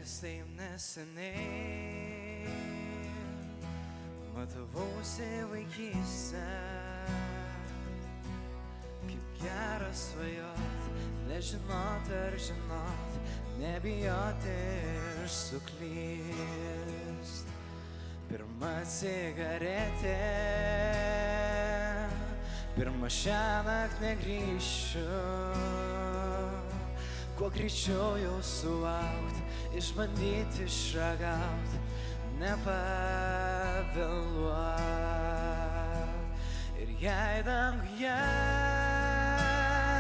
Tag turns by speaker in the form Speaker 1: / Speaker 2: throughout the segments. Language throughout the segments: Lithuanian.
Speaker 1: regis taip neseniai matavausi vaikystę, kaip gera svajot, nežinot ar žinot, nebijoti ir suklyst. Pirma cigaretė, pirma šiąnakt negrįšiu, kuo greičiau jau sulaukt, išbandyt, išragaut, nepavėluot. Ir jei danguje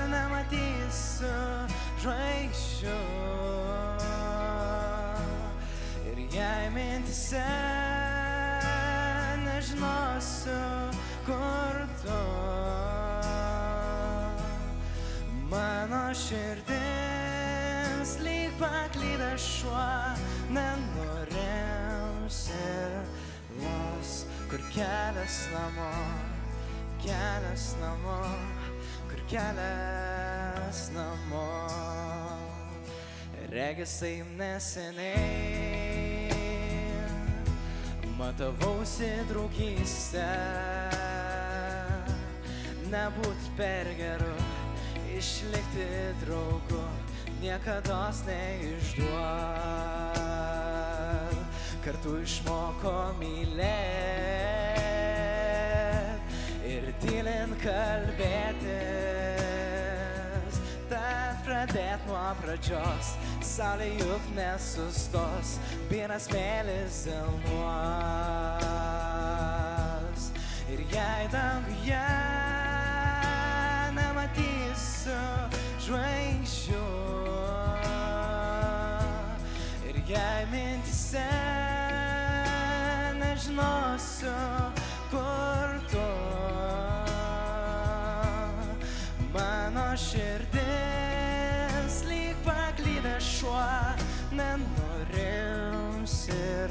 Speaker 1: nematysiu žvaigždžių, ir jei mintyse nežinosiu, kur tu, mano širdis lyg paklydęs šuo nenurims ir los, kur kelias namo, kelias namo, kur kelias namo. Regis taip neseniai matavausi draugystę, nebūt per geru, išlikti draugu, niekados neišduot. Kartu išmoko mylėt ir tylint kalbėtis, tad pradėt nuo pradžios, saulė juk nesustos, byra smėlis delnuos. Ir jei danguje nematysiu žvaigždžių, ir jei mintyse nežinosiu, kur tu, mano širdis lyg paklydęs šuo nenurims ir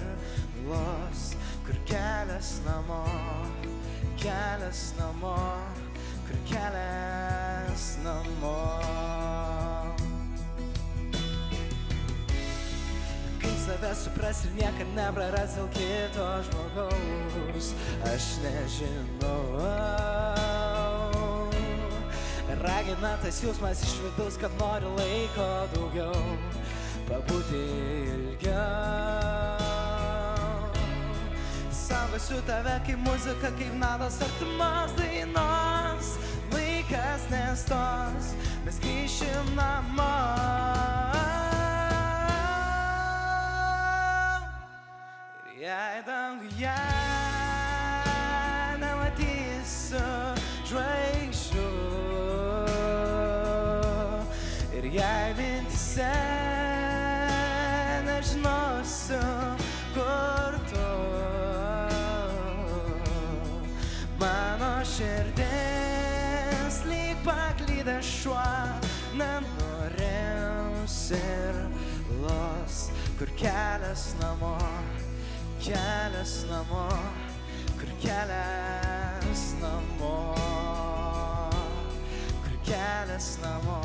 Speaker 1: los, kur kelias namo, kelias namo, kur kelias namo. Kaip save supras ir niekad nepraras dėl kito žmogaus, aš nežinau. Ragina tas jausmas iš vidaus, kad noriu laiko daugiau, pabūti ilgiau. Saugosiu tave kaip muzika, kaip natos artimos dainos. Laikas nestos, mes grįšim namo. Ir jei danguje nematysiu žvaigždžių, ir jei mintyse nežinosiu, kur tu, mano širdis lyg paklydęs šuo nenurims ir los, kur kelias namo, kelias namo, kur kelias namo, kur kelias namo,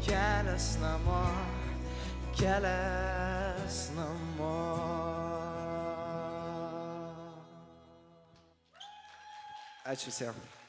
Speaker 1: kelias namo, kelias namo. Ačiū visiems.